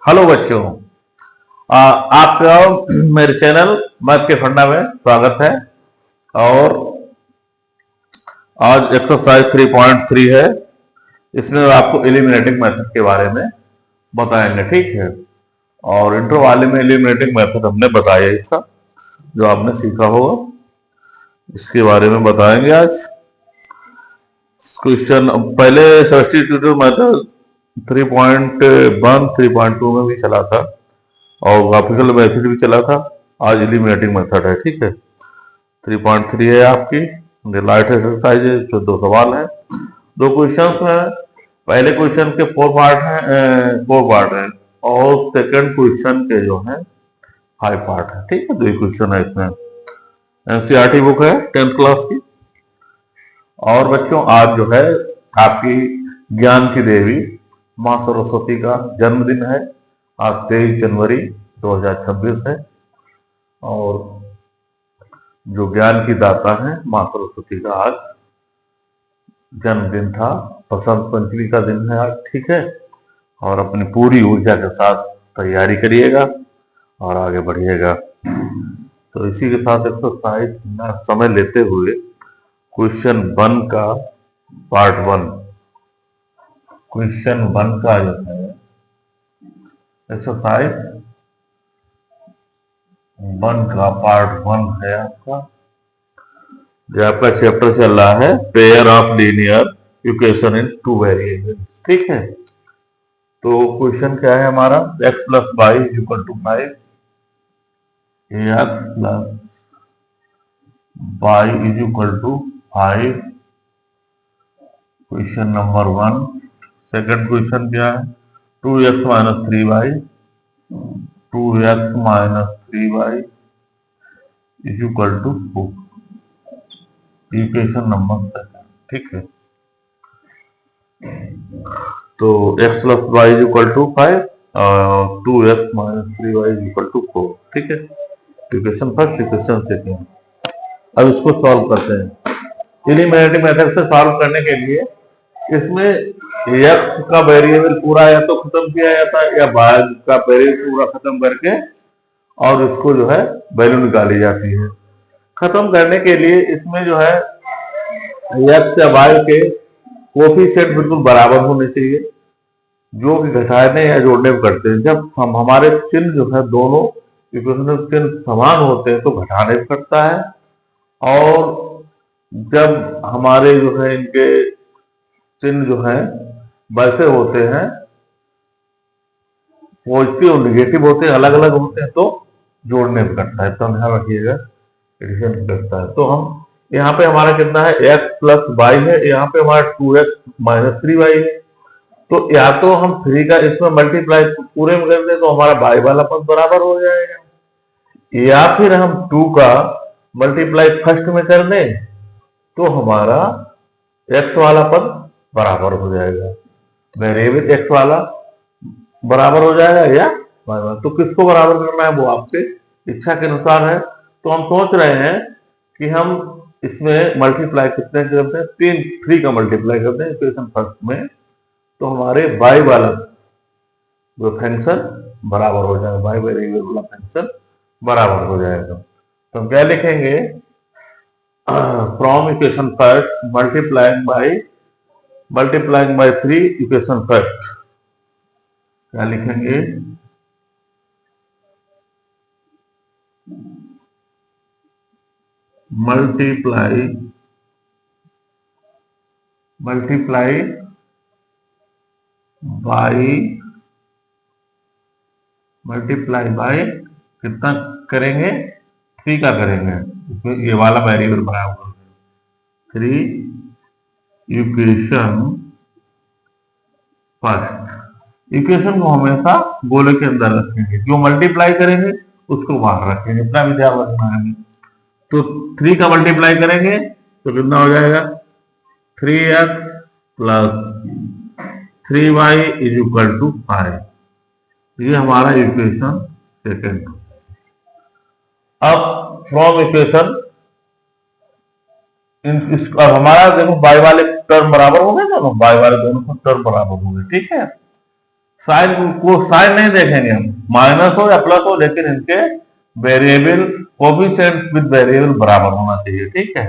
Hello बच्चों, आपका मेरे चैनल मैथ के फंडा में स्वागत है। और आज एक्सरसाइज 3.3 है। इसमें आपको एलिमिनेटिंग मेथड के बारे में बताएंगे, ठीक है। और इंट्रो वाले में एलिमिनेटिंग मेथड हमने बताया ही था, जो आपने सीखा होगा, इसके बारे में बताएंगे आज। क्वेश्चन पहले सब्स्टिट्यूटिव मेथड 3.1 3.2 में भी चला था और ग्राफिकल मेथड भी चला था। आज एलिमिनेटिंग मेथड है, ठीक है। 3.3 है आपकी लाइट एक्सरसाइज है, 14 सवाल है, 2 क्वेश्चन हैं। पहले क्वेश्चन के 4 पार्ट है और सेकंड क्वेश्चन के जो है 5 पार्ट है, ठीक है। 2 क्वेश्चन है इसमें। एनसीईआरटी बुक है 10th क्लास की। और बच्चों, आज जो है आपकी ज्ञान की देवी माँ सरस्वती का जन्मदिन है। आज 23 जनवरी 2026 है और जो ज्ञान की दाता है माँ सरस्वती का आज जन्मदिन था। बसंत पंचमी का दिन है आज, ठीक है। और अपनी पूरी ऊर्जा के साथ तैयारी करिएगा और आगे बढ़िएगा। तो इसी के साथ एक्सरसाइज समय लेते हुए क्वेश्चन 1 का पार्ट 1, क्वेश्चन 1 का जो है एक्सरसाइज 1 का पार्ट 1 है आपका, जो आपका चैप्टर चल रहा है pair of linear equation in 2 variables, ठीक है। तो क्वेश्चन क्या है हमारा, x प्लस Y equal to 5, X plus Y is equal to 5, question number 1। Second question क्या है, 2x minus 3y, 2x minus 3y is equal to 4, equation number 2, ठीक है। तो x प्लस वाई इज इक्वल टू 5 और 2x minus 3y is equal to 4, ठीक है। Equation first, equation second. अब इसको सॉल्व करते हैं। एलिमिनेटिंग मेथड से सॉल्व करने के लिए इसमें x का वेरिएबल पूरा या तो खत्म किया जाता है या y का वेरिएबल पूरा खत्म करके और उसको जो है वैल्यू निकाली जाती है। खत्म करने के लिए इसमें जो है x या y के कोफिशिएंट बिल्कुल बराबर होने चाहिए, जो कि घटाने या जोड़ने में करते हैं। जब हम हमारे चिन्ह जो है दोनों इक्वेशन चिन्ह समान होते हैं तो घटाने में करता है, और जब हमारे जो है इनके चिन्ह जो है वैसे होते हैं, पॉजिटिव और निगेटिव होते हैं, अलग अलग होते हैं, तो जोड़ने में करता है। तो ध्यान रखिएगा, एडिशन करता है। तो हम यहाँ पे हमारा कितना है, x प्लस वाई है, यहाँ पे हमारा 2x माइनस 3y है। तो या तो हम 3 का इसमें मल्टीप्लाई पूरे में कर दें तो हमारा y वाला पद बराबर हो जाएगा, या फिर हम 2 का मल्टीप्लाई फर्स्ट में कर दें तो हमारा x वाला पद बराबर हो जाएगा, वेरिएबल x वाला बराबर हो जाएगा या y वाला। तो किसको बराबर करना है वो आपके इच्छा के अनुसार है। तो हम सोच रहे हैं कि हम इसमें मल्टीप्लाई कितने करते हैं, 3 का मल्टीप्लाई करते हैं इक्वेशन फर्स्ट में, तो हमारे y वाला जो फंक्शन बराबर हो जाएगा, y वेरिएबल वाला फंक्शन बराबर हो जाएगा। तो हम क्या लिखेंगे, from equation first multiplying by 3 equation first, क्या लिखेंगे, मल्टीप्लाई बाय कितना करेंगे, 3 का करेंगे, ये वाला वेरिएबल बराबर 3 इक्वेशन फर्स्ट। इक्वेशन को हमेशा गोले के अंदर रखेंगे, जो मल्टीप्लाई करेंगे उसको बाहर रखेंगे, इतना भी ध्यान रखना है। तो 3 का मल्टीप्लाई करेंगे तो कितना हो जाएगा, 3x plus 3y is equal to 5, ये हमारा इक्वेशन सेकेंड। अब फ्रॉम इक्वेशन अब हमारा देखो y वाले टर्म बराबर हो गए, दोनों y वाले दोनों टर्म बराबर हो गए, ठीक है। साइन को साइन नहीं देखेंगे हम, माइनस हो या प्लस हो, लेकिन इनके वेरिएबल कोफिशिएंट विद वेरिएबल बराबर होना चाहिए, ठीक है।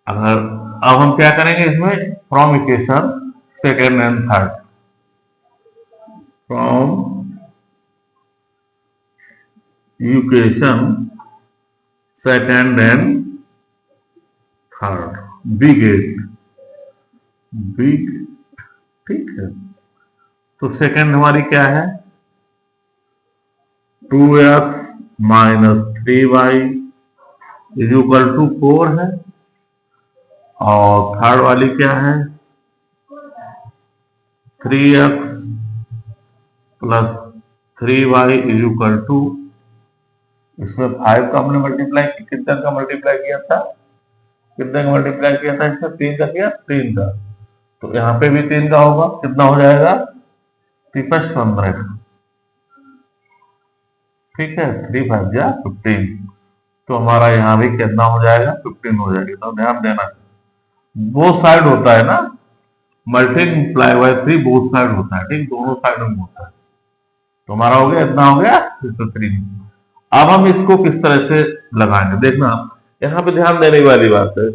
अगर अब हम क्या करेंगे इसमें, from equation second and third, from equation second and third, big eight, big, ठीक है। तो सेकेंड हमारी क्या है, 2x minus 3y is equal to 4 है, और थर्ड वाली क्या है, 3x plus 3y is equal to, इसमें 5 का हमने मल्टीप्लाई, कितने का मल्टीप्लाई किया था, कितने का मल्टीप्लाई किया था, इसमें 3 का किया, 3 का, तो यहाँ पे भी 3 का होगा, कितना हो जाएगा, 3+15, ठीक है, 3 5 जा 15, तो हमारा यहाँ भी कितना हो जाएगा, 15 हो जाएगा। तो ध्यान देना, बोथ साइड होता है ना, मल्टीप्लाई बाय 3 बोथ साइड होता है, ठीक, दोनों साइड में होता है। तो हमारा हो गया, इतना हो गया 3। अब हम इसको किस तरह से लगाएंगे, देखना यहाँ पे ध्यान देने वाली बात है,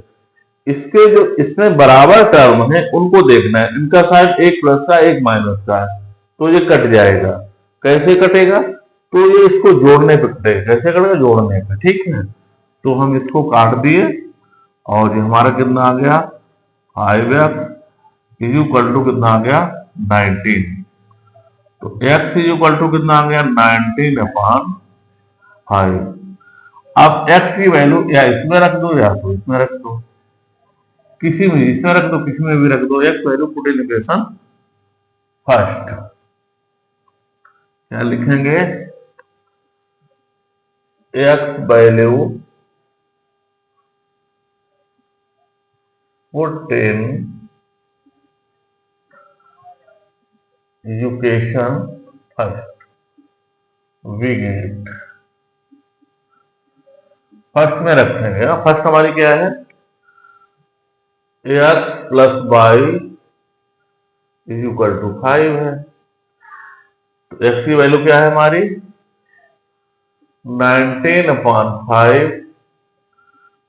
इसके जो इसमें बराबर टर्म है उनको देखना है, इनका साइड एक प्लस का एक माइनस का है, तो ये कट जाएगा। कैसे कटेगा, तो ये इसको जोड़ने पे कटेगा, कैसे कटेगा, जोड़ने पे, ठीक है। तो हम इसको काट दिए, और ये हमारा कितना आ गया, 5x इज इक्वल टू कितना आ गया, 19, तो x इज इक्वल टू कितना आ गया, 19/5। अब x की वैल्यू या इसमें रख दो या तो इसमें रख दो, किसी में, इसमें रख दो किसी में भी रख दो, x value put in equation first, क्या लिखेंगे, x value put in equation first, we get, first में रखेंगे। फर्स्ट हमारी क्या है, x plus y is equal to 5 है, तो x की वैल्यू क्या है हमारी, 19/5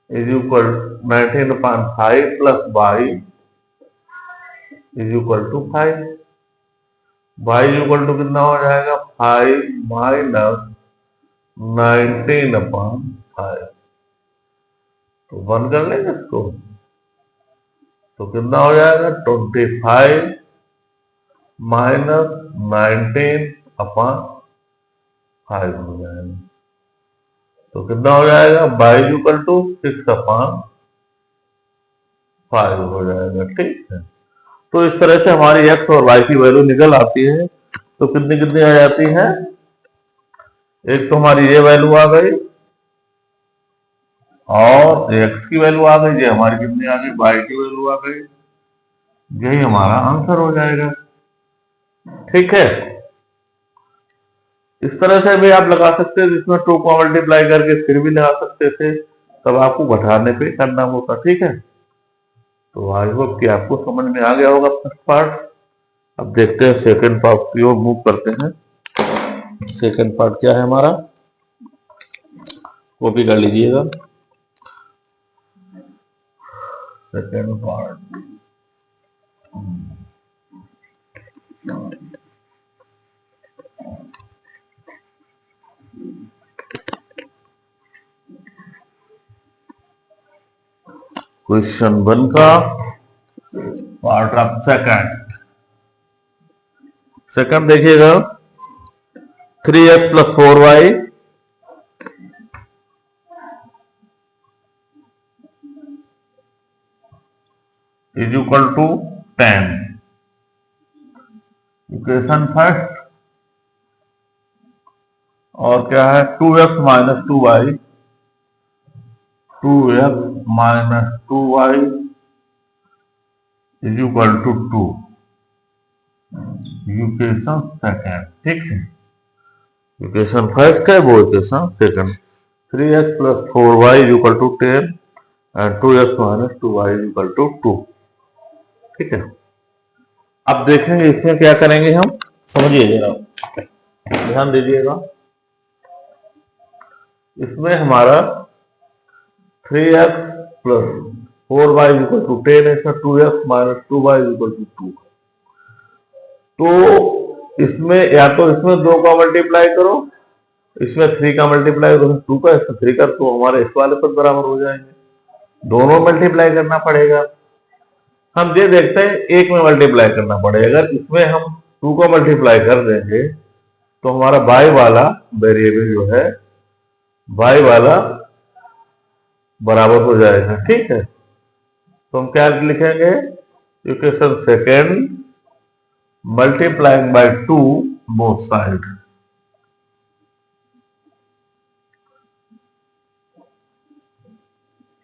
is equal 19/5 plus y is equal to 5, y is equal to कितना हो जाएगा, 5 माइनस 19/5, तो वन कर लेंगे इसको, तो कितना हो जाएगा, 25 माइनस 19/5 हो जाएगा, तो कितना हो जाएगा, y इक्वल टू 6/5 हो जाएगा, ठीक है। तो इस तरह से हमारी x और y की वैल्यू निकल आती है। तो कितनी कितनी आ जाती है, एक तो हमारी ये वैल्यू आ गई, और x की वैल्यू आ गई, ये हमारी कितनी आ गई, y की वैल्यू आ गई, यही हमारा आंसर हो जाएगा, ठीक है। इस तरह से भी आप लगा सकते हैं, जिसमें 2 को मल्टीप्लाई करके फिर भी लगा सकते थे, तब आपको घटाने पे करना होता, ठीक है। तो आई होप कि आपको समझ में आ गया होगा फर्स्ट पार्ट। अब देखते हैं सेकंड पार्ट की ओर मूव करते हैं। सेकंड पार्ट क्या है हमारा, कॉपी कर लीजिएगा। सेकंड पार्ट, क्वेश्चन 1 का पार्ट ऑफ सेकंड देखिएगा, 3x plus 4y is equal to 10, equation first, और क्या है, 2x minus 2y, 2x minus 2y is equal to 2, equation second, ठीक है। इक्वेशन फर्स्ट है, वो equation second, 3x plus 4y is equal to 10 and 2x minus 2y is equal to 2, ठीक है। अब देखेंगे इसमें क्या करेंगे हम, समझिए जरा, ध्यान दीजिएगा। इसमें हमारा 3x plus 4y equal to 10 है, इसमें 2x minus 2y equal to 2। तो इसमें या तो इसमें 2 का मल्टीप्लाई करो, इसमें 3 का मल्टीप्लाई करो, 2 का इसमें 3 का, तो हमारे इस वाले पद बराबर हो जाएंगे। दोनों मल्टीप्लाई करना पड़ेगा। हम ये देखते हैं एक में मल्टीप्लाई करना पड़ेगा। अगर इसमें हम 2 का मल्टीप्लाई कर देंगे तो हमारा y वाला वेरिएबल जो है y वाला बराबर हो जाएगा। ठीक है, तो हम क्या लिखेंगे, equation second multiplying by 2 both side.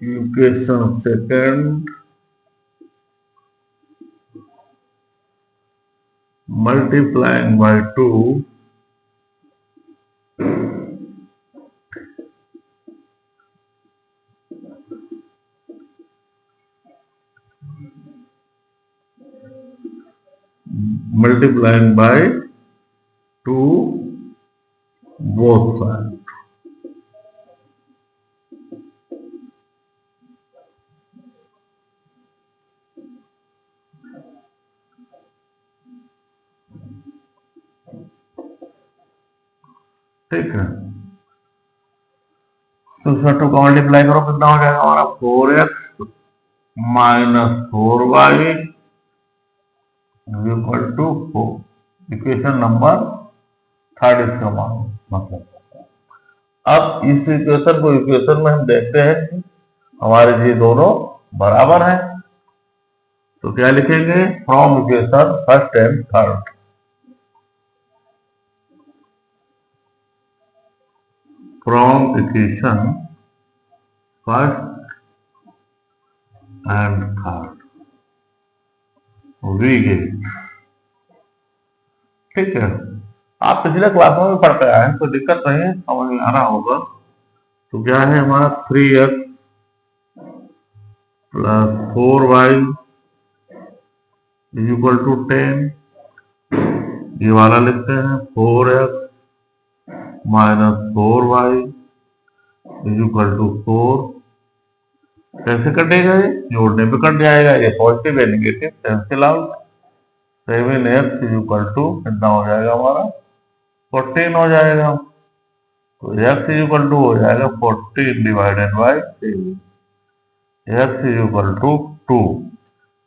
Equation second multiplying by 2 multiplying by 2 both sides। ठीक है, तो इसमें 2 का मल्टीप्लाई करो, कितना हो जाएगा हमारा 4x minus 4y equal to 4। Equation number third इसका मान मतलब। अब इस इक्वेशन को इक्वेशन में हम देखते हैं कि हमारे ये दोनों बराबर हैं, तो क्या लिखेंगे, from equation first and third. From equation first and third we get. ठीक है, आप पिछले क्लासों में पढ़ के आए हैं, तो दिक्कत नहीं है, समझ में आ रहा होगा। तो क्या है हमारा 3x plus 4y equal to 10। ये वाला लिखते हैं 4x minus 4y equal to 4। कैसे कटेगा, ये जोड़ने पे कट जाएगा, ये पॉजिटिव है negative cancel out. 7x equal to कितना हो जाएगा हमारा 14 हो जाएगा। तो x इक्वल टू हो जाएगा 14 divided by 7। x equal to 2।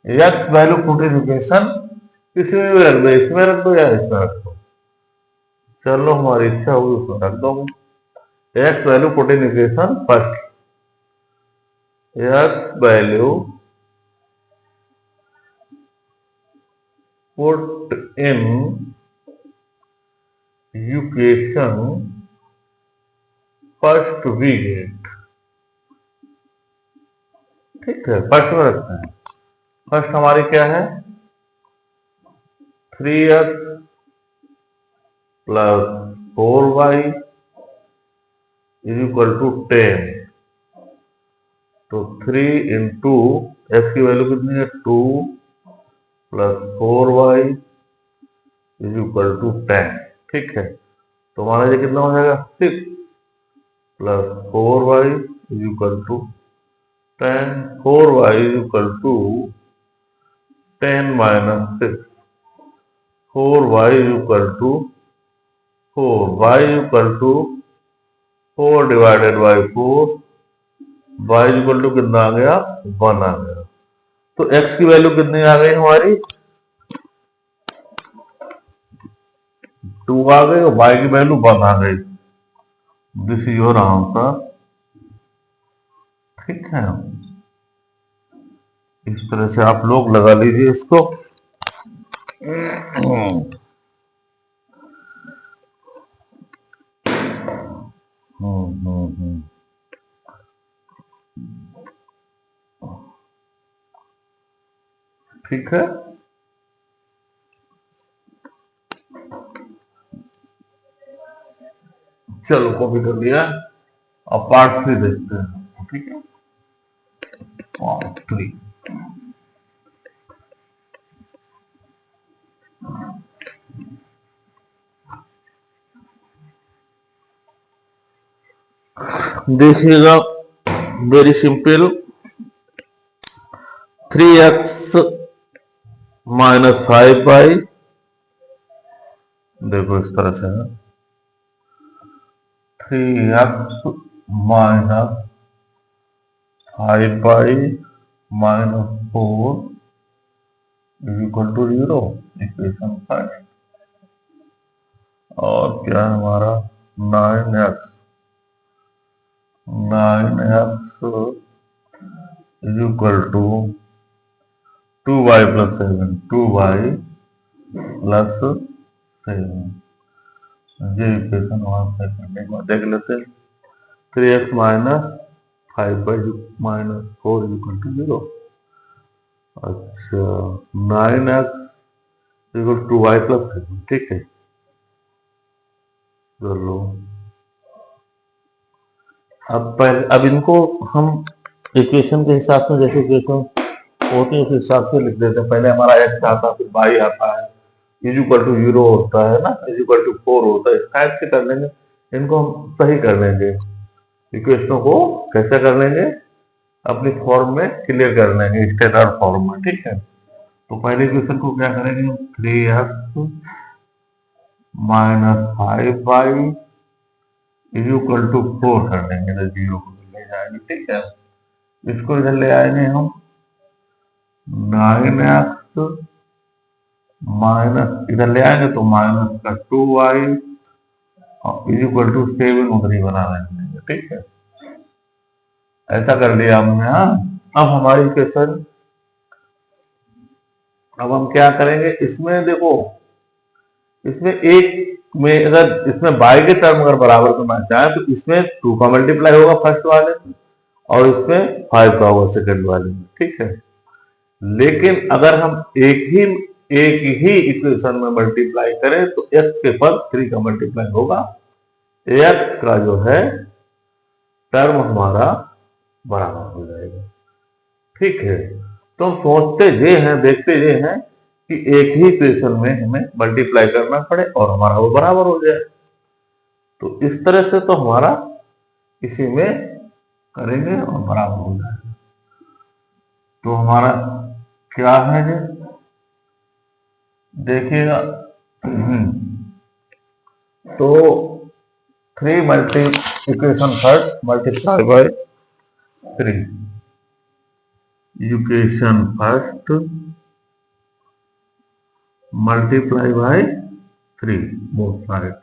x value पुटिफिकेशन किसी में भी रख दो, इसमें रख दो या इसमें रख दो, चलो हमारी इच्छा होगी उसमें रख दो। x वैल्यू पुटिफिकेशन first, x value put in equation first we get। ठीक है, फर्स्ट में रखते हैं। फर्स्ट हमारी क्या है 3x plus 4y equal to 10। तो 3 इंटू एक्स की वैल्यू कितनी है 2 प्लस 4y इक्वल टू 10। ठीक है, तो हमारा ये कितना हो जाएगा 6 plus 4y equal to 10। 4y equal to 10 minus 6। 4y equal to 4। y equal to 4 divided by 4। y equal to कितना आ गया 1 आ गया। तो x की वैल्यू कितनी आ गई हमारी 2 आ गई, और y की वैल्यू 1 आ गई। This is your answer. ठीक है, इस तरह से आप लोग लगा लीजिए इसको। ठीक है, चलो कॉपी कर लिया। अब पार्ट 3 देखते हैं। ठीक है, पार्ट 3। देखिएगा, very simple, 3x minus 5y, देखो इस तरह से है, 3x minus 5y minus 4 is equal to 0, equation 5। और क्या है हमारा 9x is equal to 2y plus 7, 2y plus 7, ये इक्वेशन वहां से करने के बाद देख लेते हैं, 3x minus 5y minus 4 is equal to 0। अच्छा, 9x equal to y plus 7, ठीक है, चलो अब इनको हम इक्वेशन के हिसाब से, जैसे इक्वेशन होती है उस हिसाब से लिख देते हैं। पहले हमारा x आता है, फिर y आता है, इज इक्वल टू 0 होता है ना, इज इक्वल टू 4 होता है, इस टाइप से कर लेंगे। इनको हम सही कर लेंगे, इक्वेशनों को कैसे कर लेंगे, अपनी फॉर्म में क्लियर कर लेंगे, स्टैंडर्ड फॉर्म में, ठीक है। तो पहले इक्वेशन को क्या करेंगे, 3x minus 5y is equal to 4 कर देंगे, तो 0 को ले जाएंगे, ठीक है। इसको इधर ले आएंगे हम, 9x माइनस, इधर ले आएंगे तो माइनस का 2y इज इक्वल टू 7 उधर ही बना लेंगे, ठीक है। ऐसा कर लिया हमने। हाँ, अब हमारी इक्वेशन, अब हम क्या करेंगे, इसमें देखो, इसमें एक में अगर इसमें बाई के टर्म अगर बराबर करना चाहे तो इसमें 2 का मल्टीप्लाई होगा फर्स्ट वाले में और इसमें 5 का होगा सेकंड वाले में, ठीक है। लेकिन अगर हम एक ही इक्वेशन में मल्टीप्लाई करें तो x के पद 3 का मल्टीप्लाई होगा, x का जो है टर्म हमारा बराबर हो जाएगा, ठीक है। तो हम सोचते ये हैं, देखते ये हैं कि एक ही इक्वेशन में हमें मल्टीप्लाई करना पड़े और हमारा वो बराबर हो जाए। तो इस तरह से तो हमारा इसी में करेंगे और बराबर हो जाएगा। तो हमारा क्या है ये देखिएगा, तो 3 equation first multiply by 3, equation first multiply by 3 both side,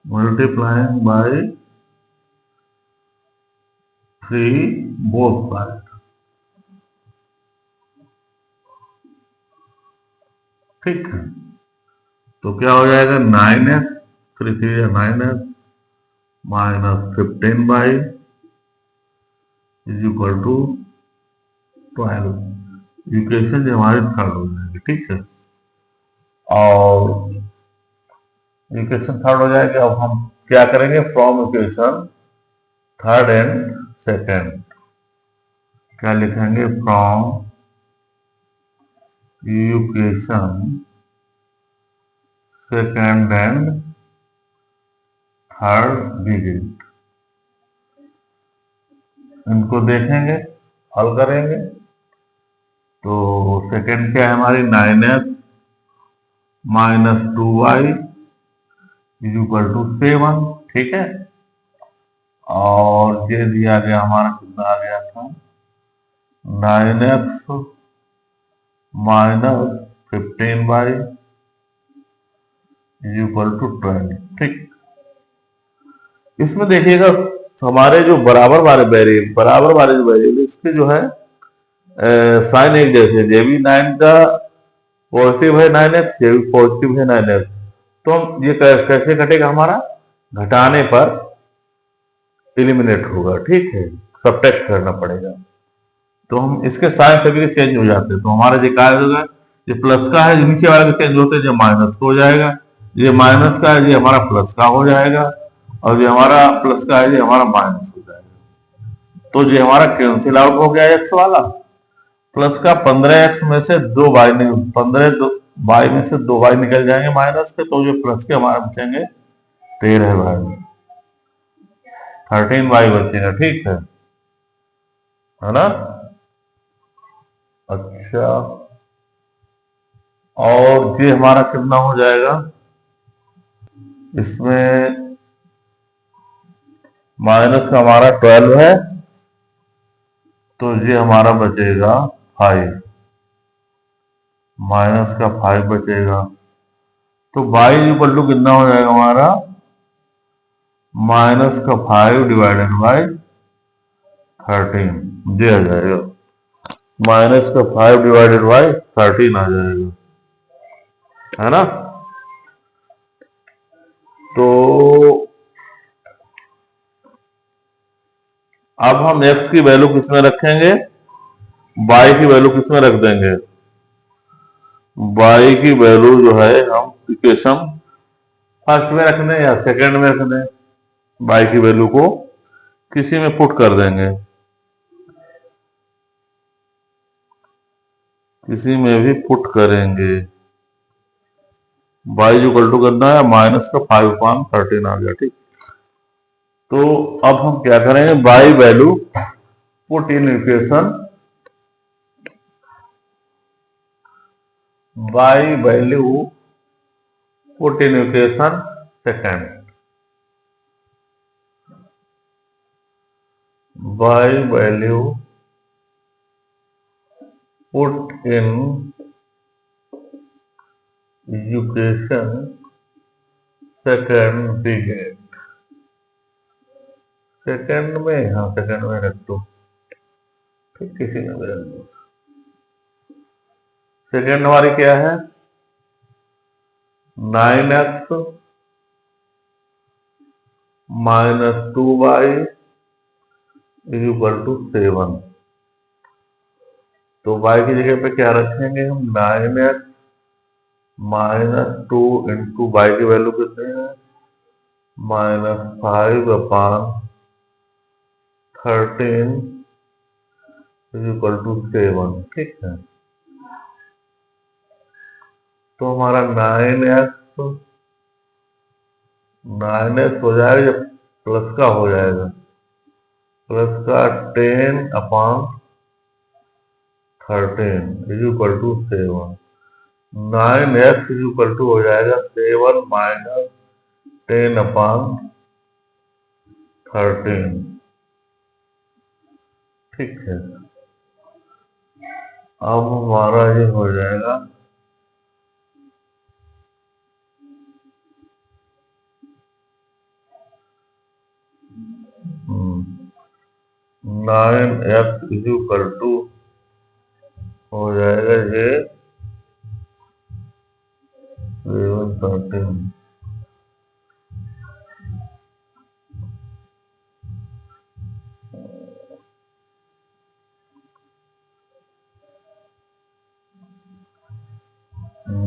multiplying by 3 both sides, ठीक है। तो क्या हो जाएगा, 9x 3 3 9x minus 15y is equal to 12, equation जो हमारी थर्ड हो जाएगी, ठीक है। और इक्वेशन थर्ड हो जाएगी। अब हम क्या करेंगे, from equation third and second क्या लिखेंगे, from equation second and third digit, इनको देखेंगे, हल करेंगे। तो सेकेंड क्या है हमारी, 9x minus 2y is equal to 7, ठीक है। और ये दिया गया हमारा, कितना आ गया था, 9x minus 15y is equal to 12, ठीक। इसमें देखिएगा हमारे जो बराबर वाले वेरिएबल इसके जो है साइन एक जैसे, ये भी 9 का पॉजिटिव है 9x, ये भी पॉजिटिव है 9x। तो हम ये कैसे घटेगा, हमारा घटाने पर एलिमिनेट होगा, ठीक है, सब्ट्रैक्ट करना पड़ेगा। तो हम इसके साइन सभी के चेंज हो जाते हैं। तो हमारा जो क्या होगा, ये प्लस का है, नीचे वाले के चेंज होते हैं, जो माइनस का हो जाएगा, ये माइनस का है, ये हमारा प्लस का हो जाएगा, और जो हमारा प्लस का है, ये हमारा माइनस हो जाएगा। तो जो हमारा कैंसिल आउट हो गया एक्स वाला, प्लस का 15x में से 2y नहीं, 15y में से 2y निकल जाएंगे माइनस के, तो जो प्लस के हमारे बचेंगे 13y, 13y बचेगा। ठीक है ना। अच्छा, और ये हमारा कितना हो जाएगा, इसमें माइनस का हमारा 12 है, तो ये हमारा बचेगा 5, माइनस का 5 बचेगा। तो y इक्वल टू कितना हो जाएगा हमारा, माइनस का 5 डिवाइडेड बाई 13, ये आ जाएगा, माइनस का 5 डिवाइडेड बाई 13 आ जाएगा, है ना। तो अब हम x की वैल्यू किसमें रखेंगे, y की वैल्यू किसमें रख देंगे, y की वैल्यू जो है हम इक्वेशन फर्स्ट में रख दें या सेकंड में रख दें, y की वैल्यू को किसी में पुट कर देंगे, किसी में भी पुट करेंगे। y इक्वल टू करना है माइनस का 5/13 आ गया। ठीक, तो अब हम क्या करेंगे, y value put in equation, y value put in equation second, y value put in equation second बिगेट, second में, हाँ सेकंड में रख दो, फिर किसी में भी रख दो। सेकंड हमारी क्या है, 9x minus 2y is equal to 7। तो y की जगह पे क्या रखेंगे हम, 9x माइनस 2 इंटू y की वैल्यू कितनी है, -5/13 इज इक्वल टू 7। ठीक है, तो हमारा 9x हो जाएगा जब प्लस का हो जाएगा, प्लस का 10/13 is equal to 7, 9x is equal to हो जाएगा 7 माइनस 10/13। ठीक है, अब हमारा ये हो जाएगा 9x इज इक्वल टू हो जाएगा ये 7/13,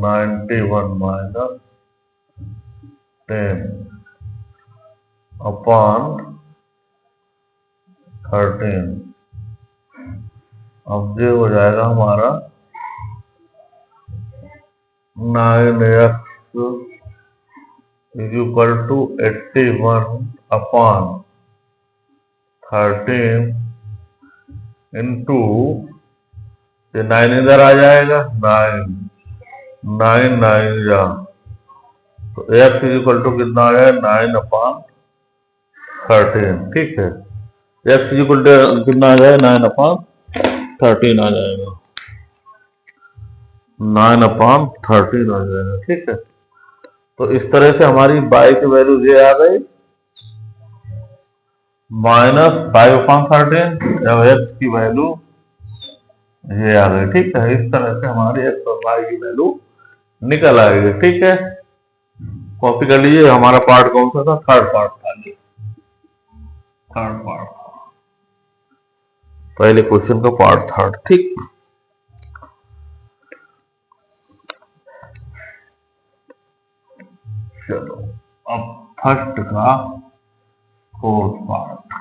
-91 माइनस 10/13। अब ये हो जाएगा हमारा 9x is equal to 81/13 into, ये 9 इधर आ जाएगा, 9 9 जा, तो x इज इक्वल टू कितना आ जाएगा, 9/13। ठीक है, x इज इक्वल टू कितना आ जाएगा, 9/13 आ जाएगा, 9/13 आ जाएगा। ठीक है, तो इस तरह से हमारी y की वैल्यू ये आ गई, -5/13, जब x की वैल्यू ये आ गई। ठीक है, इस तरह से हमारी x और y की वैल्यू निकल आएगी। ठीक है, कॉपी कर लीजिए, हमारा पार्ट कौन सा था, थर्ड पार्ट था, थर्ड पार्ट, पहले क्वेश्चन का पार्ट थर्ड। ठीक, चलो अब फर्स्ट का फोर्थ पार्ट।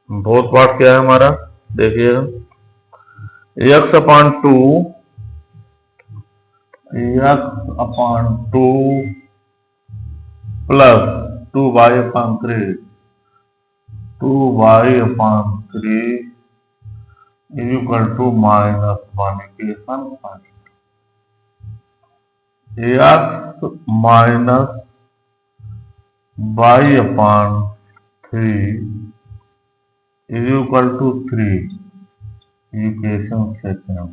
बोथ पार्ट क्या है हमारा, देखिएगा, X upon two, X upon two plus two Y upon three, two Y upon three is equal to minus one, equation first, X minus Y upon three is equal to three, equation second,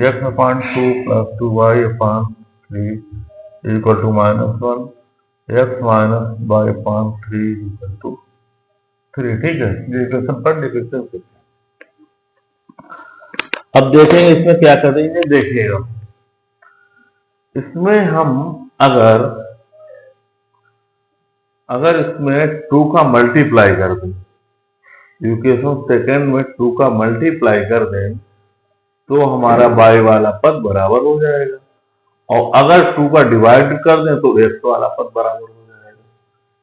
X upon two plus two Y upon three is equal to minus one, X minus Y upon three is equal to three. ठीक है, ये equation पर equation second. अब देखेंगे इसमें क्या करेंगे, देखिएगा इसमें हम अगर अगर इसमें टू का मल्टीप्लाई कर दें, इक्वेशन सेकेंड में टू का मल्टीप्लाई कर दें तो हमारा बाई वाला पद बराबर हो जाएगा, और अगर टू का डिवाइड कर दें तो एक्स वाला पद बराबर हो जाएगा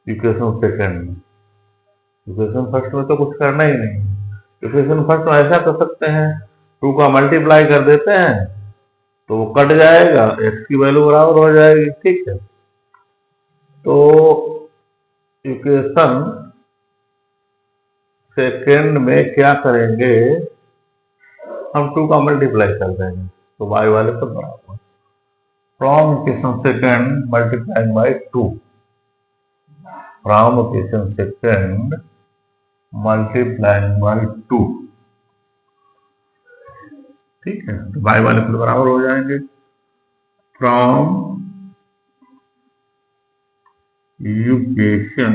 इक्वेशन सेकेंड में। इक्वेशन फर्स्ट में तो कुछ करना ही नहीं, इक्वेशन फर्स्ट में ऐसा कर सकते हैं, टू का मल्टीप्लाई कर देते हैं तो वो कट जाएगा, एक्स की वैल्यू बराबर हो जाएगी। ठीक है, तो इक्वेशन सेकेंड में क्या करेंगे, हम टू का मल्टीप्लाई कर देंगे तो वाई वाले पर बराबर, from equation second multiplying by two, from equation second multiplying by two. ठीक है, तो वाई वाले पर बराबर हो जाएंगे, from equation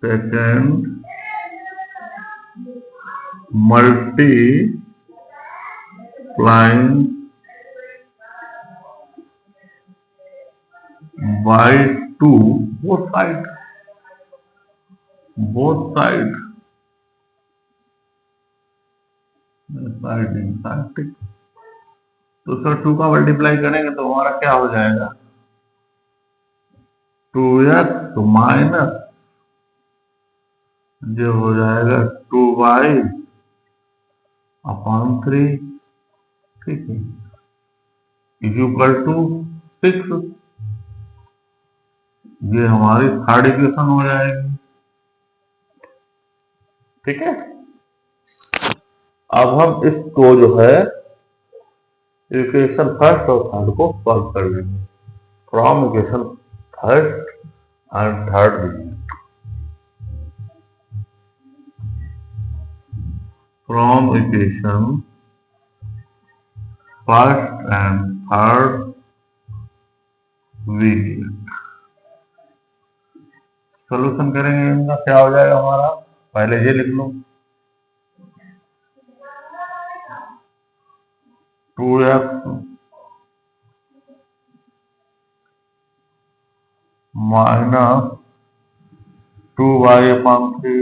second multiplying by two, both side ठीक। तो सर टू का मल्टीप्लाई करेंगे तो हमारा क्या हो जाएगा, टू एक्स माइनस जो हो जाएगा टू वाई अपॉन थ्री, ठीक है, इक्वल टू सिक्स, ये हमारी थर्ड इक्वेशन हो जाएगी। ठीक है, अब हम इसको जो है इक्वेशन फर्स्ट और थर्ड को सॉल्व कर लेंगे, from equation first and third, from equation first and third we solution करेंगे, इनका क्या हो जाएगा हमारा, पहले ये लिख लो, two x minus two Y upon three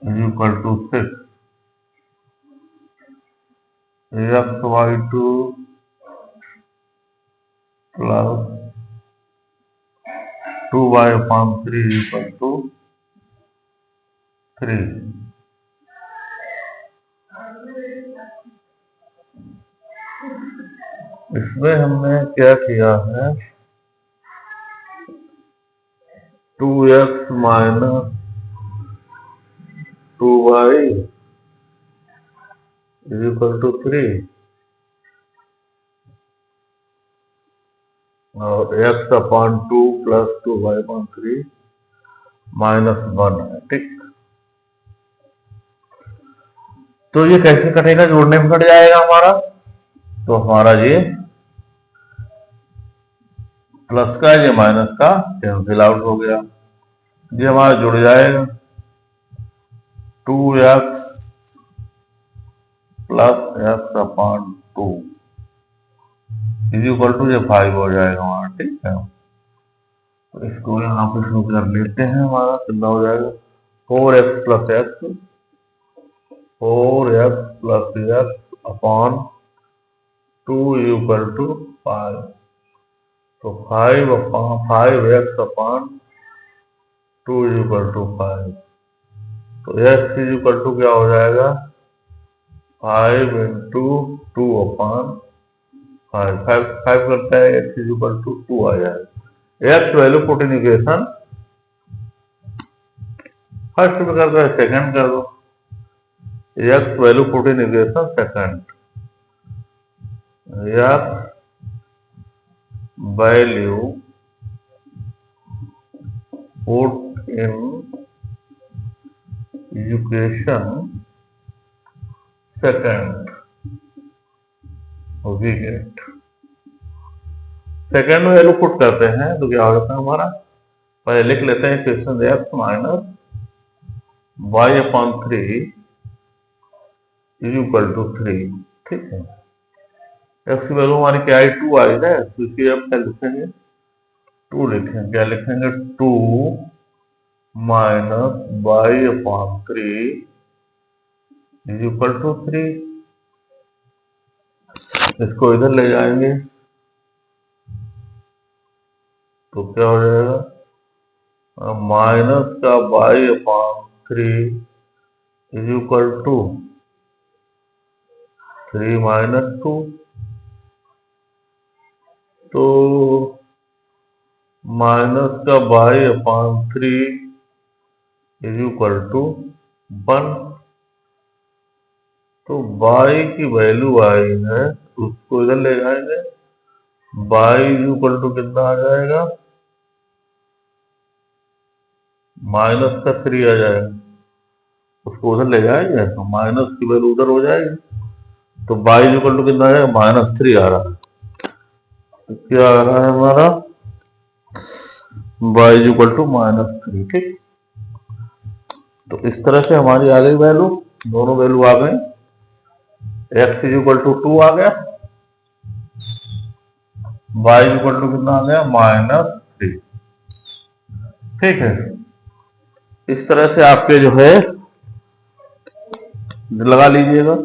is equal to six, x y two plus two Y upon three is equal to three. इसमें हमने क्या किया है, two x minus two y is equal to three, और X upon two plus two Y upon three minus one है। ठीक, तो ये कैसे कटेगा, जोड़ने में कट जाएगा हमारा, तो हमारा ये प्लस का ये माइनस का कैंसिल आउट हो गया, ये हमारा जुड़ जाएगा, two X plus x upon two is equal to ये फाइव हो जाएगा हमारा। ठीक है, तो इसको यहाँ पे शुरू कर लेते हैं, हमारा कितना हो जाएगा, four x plus x, four x plus x upon two equal to five, तो five x upon 2 is equal to 5। तो x इज इक्वल टू क्या हो जाएगा 5 इंटू 2/5। 5 करता है x इज इक्वल टू 2 आ जाएगा। x value put in equation, first में कर दो सेकंड कर दो। x value put in equation second, x value put in equation second, we get. Second value put करते हैं तो क्या हो जाता है हमारा, पहले लिख लेते हैं equation x minus Y upon 3 is equal to 3। ठीक है, x की वैल्यू हमारी क्या आई 2 आई है, तो इसकी अब क्या लिखेंगे 2 लिखेंगे। क्या लिखेंगे 2 minus Y upon 3 is equal to 3। इसको इधर ले जाएंगे तो क्या हो जाएगा माइनस का Y upon 3 is equal to 3 minus 2। तो माइनस का Y upon 3 is equal to 1। तो y की वैल्यू आई है, उसको इधर ले जाएंगे, y इज इक्वल टू कितना आ जाएगा माइनस का 3 आ जाएगा। उसको उधर ले जाएंगे तो माइनस की वैल्यू उधर हो जाएगी, तो y इज इक्वल टू कितना आ जाएगा -3 आ रहा है। तो क्या आ रहा है हमारा y इज इक्वल टू -3। ठीक, तो इस तरह से हमारी आ गई वैल्यू, दोनों वैल्यू आ गई। x इज इक्वल टू 2 आ गया, y इज इक्वल टू कितना आ गया -3। ठीक है, इस तरह से आपके जो है लगा लीजिएगा।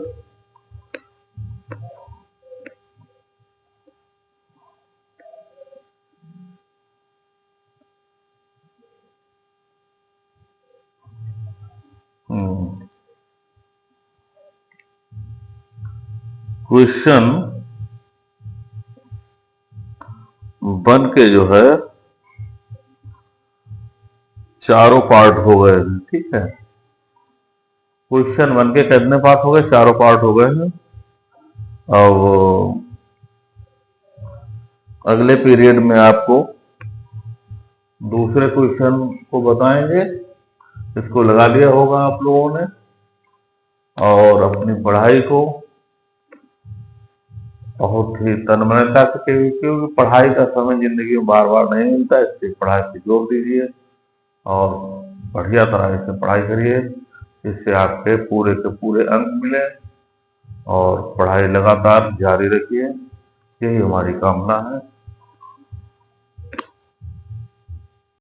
क्वेश्चन बन के जो है चारों पार्ट हो गए हैं। ठीक है, क्वेश्चन बन के कितने पार्ट हो गए, चारों पार्ट हो गए हैं। अब अगले पीरियड में आपको दूसरे क्वेश्चन को बताएंगे। इसको लगा लिया होगा आप लोगों ने और अपनी पढ़ाई को बहुत ही तन्मयता से, क्योंकि पढ़ाई का समय जिंदगी में बार बार नहीं मिलता, इसलिए पढ़ाई पे जोर दीजिए और बढ़िया तरह से पढ़ाई करिए, जिससे आपके पूरे के पूरे अंक मिले और पढ़ाई लगातार जारी रखिए। यही हमारी कामना है।